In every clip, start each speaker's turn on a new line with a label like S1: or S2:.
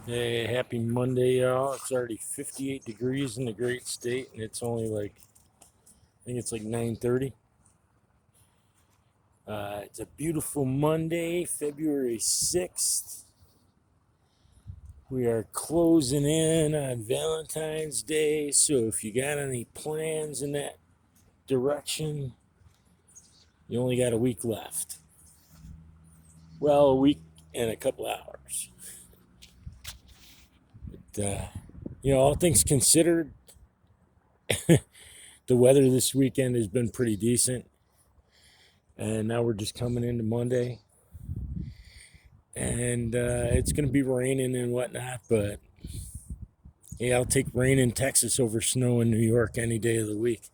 S1: Hey, happy Monday, y'all. It's already 58 degrees in the great state, and it's only I think it's like 9:30. It's a beautiful Monday, February 6th. We are closing in on Valentine's Day, so if you got any plans in that direction, you only got a week left. Well, a week and a couple hours. But, all things considered, the weather this weekend has been pretty decent. And now we're just coming into Monday, and it's going to be raining and whatnot. But yeah, I'll take rain in Texas over snow in New York any day of the week.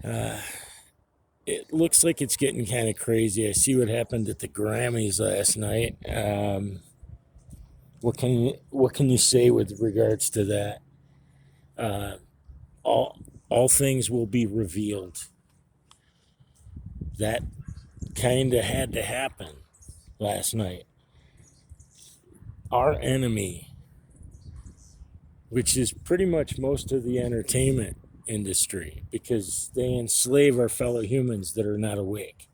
S1: Uh, it looks like it's getting kind of crazy. I see what happened at the Grammys last night. What can you say with regards to that? Uh, all all things will be revealed. That kind of had to happen last night. Our enemy, which is pretty much most of the entertainment industry, because they enslave our fellow humans that are not awake.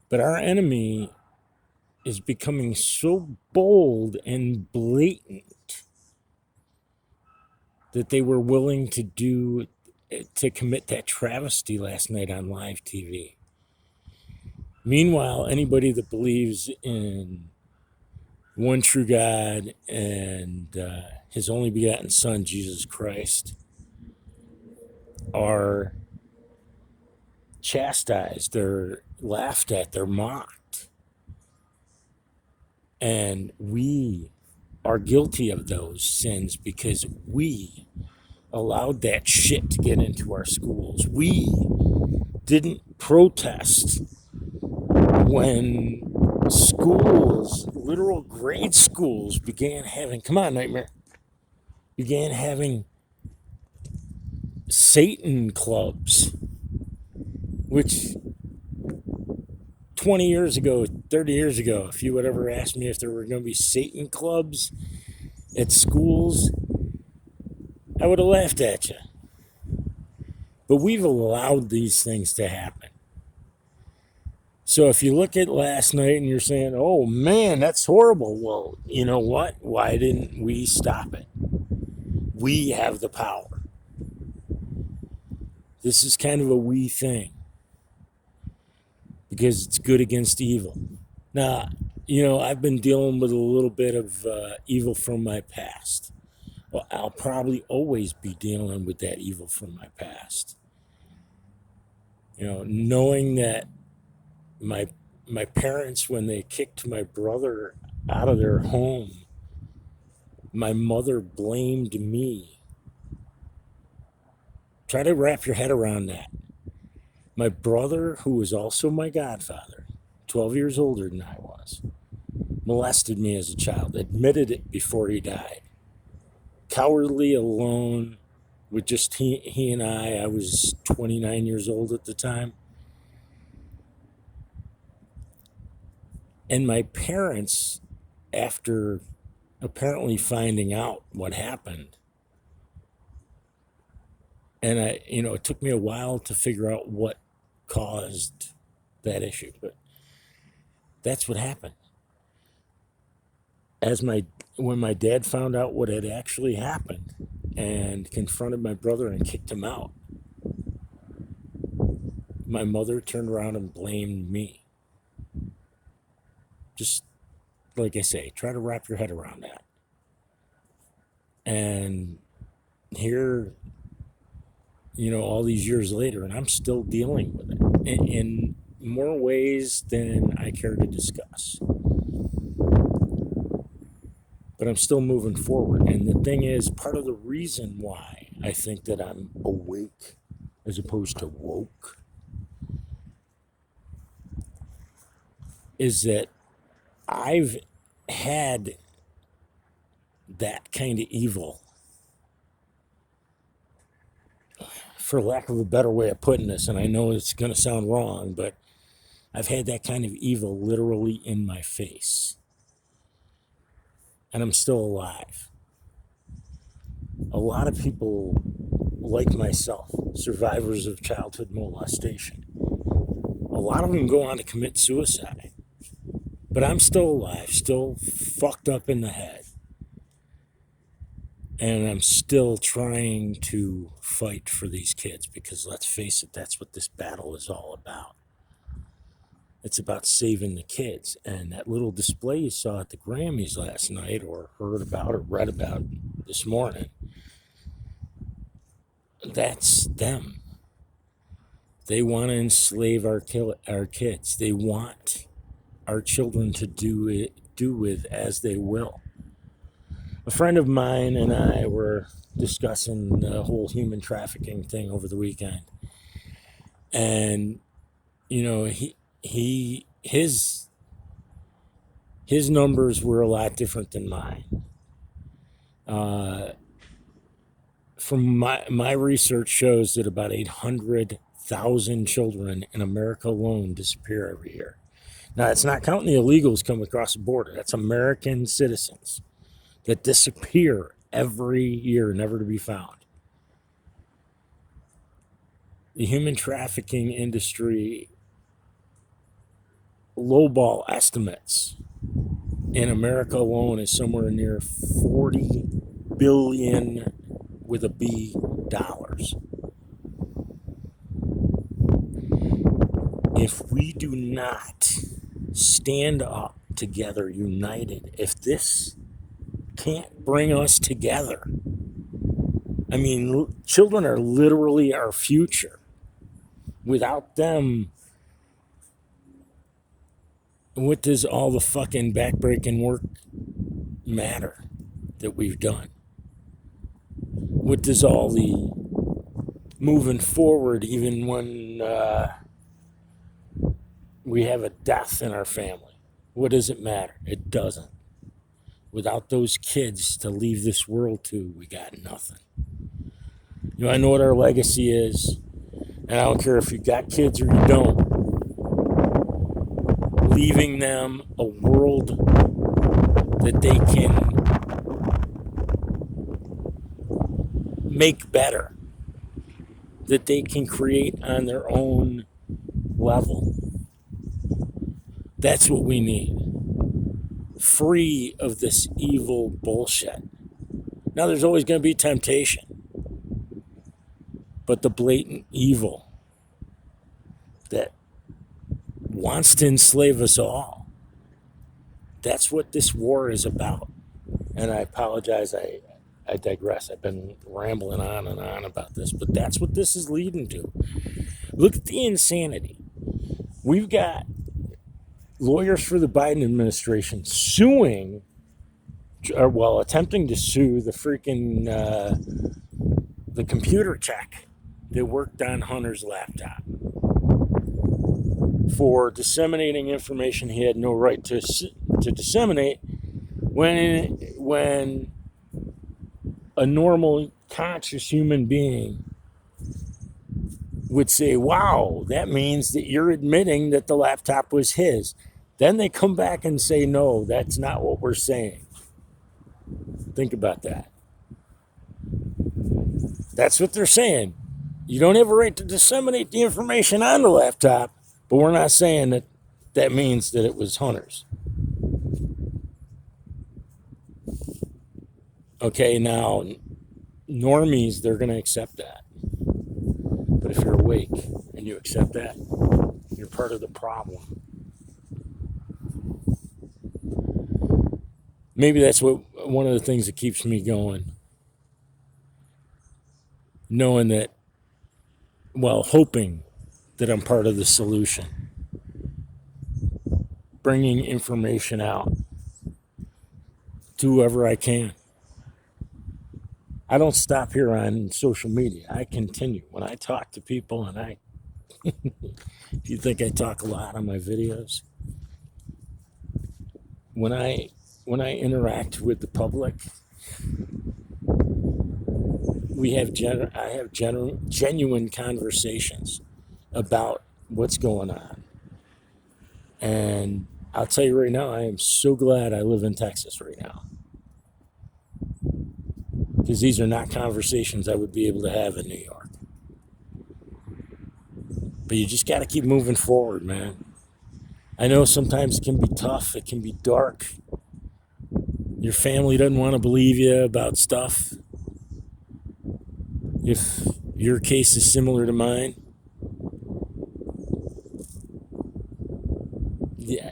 S1: But our enemy is becoming so bold and blatant that they were willing to commit that travesty last night on live TV. Meanwhile, anybody that believes in one true God and his only begotten Son, Jesus Christ, are chastised, they're laughed at, they're mocked. And we are guilty of those sins because we allowed that shit to get into our schools. We didn't protest when schools, literal grade schools, began having, come on, Nightmare, began having Satan clubs, which 20 years ago, 30 years ago, if you would ever ask me if there were going to be Satan clubs at schools, I would have laughed at you. But we've allowed these things to happen. So if you look at last night and you're saying, oh man, that's horrible. Well, you know what? Why didn't we stop it? We have the power. This is kind of a we thing because it's good against evil. Now, I've been dealing with a little bit of evil from my past. Well, I'll probably always be dealing with that evil from my past. Knowing that my my parents, when they kicked my brother out of their home, my mother blamed me. Try to wrap your head around that. My brother, who was also my godfather, 12 years older than I was, molested me as a child, admitted it before he died. Cowardly, alone, with just he and I was 29 years old at the time. And my parents, after apparently finding out what happened, and it took me a while to figure out what caused that issue, but that's what happened. When my dad found out what had actually happened and confronted my brother and kicked him out, my mother turned around and blamed me. Just like I say, try to wrap your head around that. And here, all these years later, and I'm still dealing with it in more ways than I care to discuss. But I'm still moving forward. And the thing is, part of the reason why I think that I'm awake as opposed to woke is that I've had that kind of evil, for lack of a better way of putting this, and I know it's going to sound wrong, but I've had that kind of evil literally in my face. and I'm still alive. A lot of people like myself, survivors of childhood molestation, a lot of them go on to commit suicide. But I'm still alive, still fucked up in the head. And I'm still trying to fight for these kids because let's face it, that's what this battle is all about. It's about saving the kids. And that little display you saw at the Grammys last night, or heard about or read about this morning, that's them. They want to enslave our kids. They want our children to do with as they will. A friend of mine and I were discussing the whole human trafficking thing over the weekend, and you know, his numbers were a lot different than mine. From my research shows that about 800,000 children in America alone disappear every year. Now, it's not counting the illegals coming across the border. That's American citizens that disappear every year, never to be found. The human trafficking industry lowball estimates in America alone is somewhere near 40 billion with a B dollars. If we do not stand up together, united, if this can't bring us together, I mean, children are literally our future. Without them, what does all the fucking backbreaking work matter that we've done? What does all the moving forward, even when we have a death in our family, what does it matter? It doesn't. Without those kids to leave this world to, we got nothing. You know, I know what our legacy is, and I don't care if you got kids or you don't. Leaving them a world that they can make better, that they can create on their own level. That's what we need. Free of this evil bullshit. Now, there's always going to be temptation, but the blatant evil that wants to enslave us all, that's what this war is about. And I apologize, I digress. I've been rambling on and on about this, but that's what this is leading to. Look at the insanity. We've got lawyers for the Biden administration suing, or well, attempting to sue the freaking the computer tech that worked on Hunter's laptop for disseminating information he had no right to disseminate when a normal conscious human being would say, wow, that means that you're admitting that the laptop was his. Then they come back and say, no, that's not what we're saying. Think about that. That's what they're saying. You don't have a right to disseminate the information on the laptop, but we're not saying that that means that it was Hunter's. Okay, now, normies, they're going to accept that. But if you're awake and you accept that, you're part of the problem. Maybe that's one of the things that keeps me going. Knowing that, well, hoping that I'm part of the solution. Bringing information out to whoever I can. I don't stop here on social media. I continue. When I talk to people, and if you think I talk a lot on my videos, when I interact with the public, I have genuine conversations about what's going on. And I'll tell you right now, I am so glad I live in Texas right now. because these are not conversations I would be able to have in New York. But you just got to keep moving forward, man. I know sometimes it can be tough, it can be dark. Your family doesn't want to believe you about stuff. If your case is similar to mine, yeah,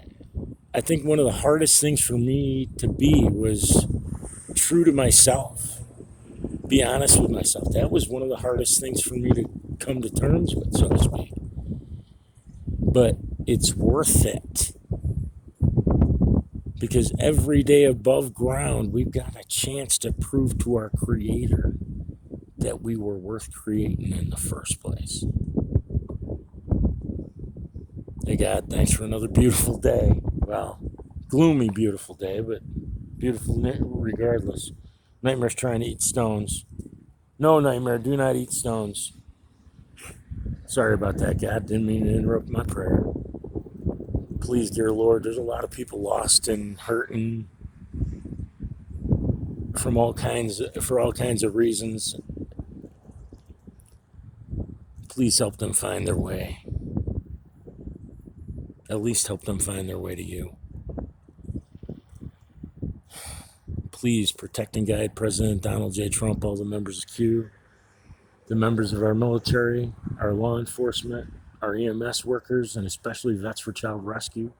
S1: I think one of the hardest things for me to be was true to myself. Be honest with myself. That was one of the hardest things for me to come to terms with, so to speak. But it's worth it. Because every day above ground, we've got a chance to prove to our Creator that we were worth creating in the first place. Hey, God, thanks for another beautiful day. Well, gloomy, beautiful day, but beautiful regardless. Nightmare's trying to eat stones. No, Nightmare, do not eat stones. Sorry about that, God. Didn't mean to interrupt my prayer. Please, dear Lord, there's a lot of people lost and hurting for all kinds of reasons. Please help them find their way. At least help them find their way to you. Please protect and guide President Donald J. Trump, all the members of Q, the members of our military, our law enforcement, our EMS workers, and especially Vets for Child Rescue.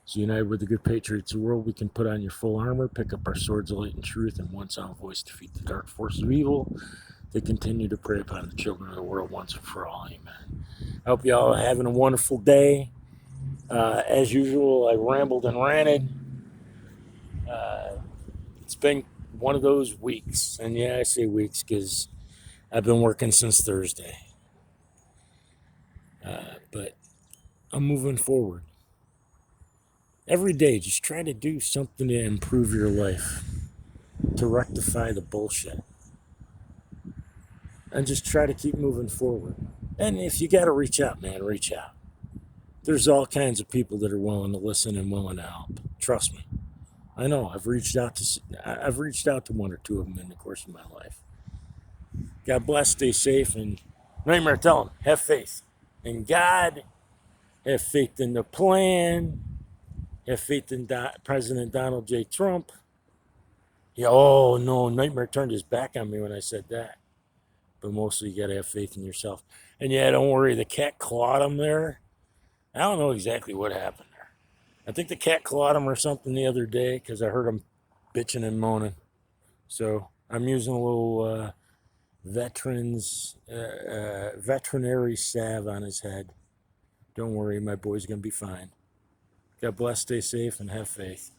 S1: So united with the good patriots of the world, we can put on your full armor, pick up our swords of light and truth, and one sound voice defeat the dark forces of evil. They continue to prey upon the children of the world once and for all. Amen. I hope you all are having a wonderful day. As usual, I rambled and ranted. It's been one of those weeks. And yeah, I say weeks because I've been working since Thursday. But I'm moving forward. Every day, just try to do something to improve your life, to rectify the bullshit. And just try to keep moving forward. And if you got to reach out, man, reach out. There's all kinds of people that are willing to listen and willing to help. Trust me. I know. I've reached out to one or two of them in the course of my life. God bless. Stay safe. And Nightmare, tell them, have faith in God. Have faith in the plan. Have faith in President Donald J. Trump. Yeah, oh, no. Nightmare turned his back on me when I said that. But mostly you got to have faith in yourself. And yeah, don't worry. The cat clawed him there. I don't know exactly what happened there. I think the cat clawed him or something the other day because I heard him bitching and moaning. So I'm using a little veterinary salve on his head. Don't worry, my boy's going to be fine. God bless, stay safe, and have faith.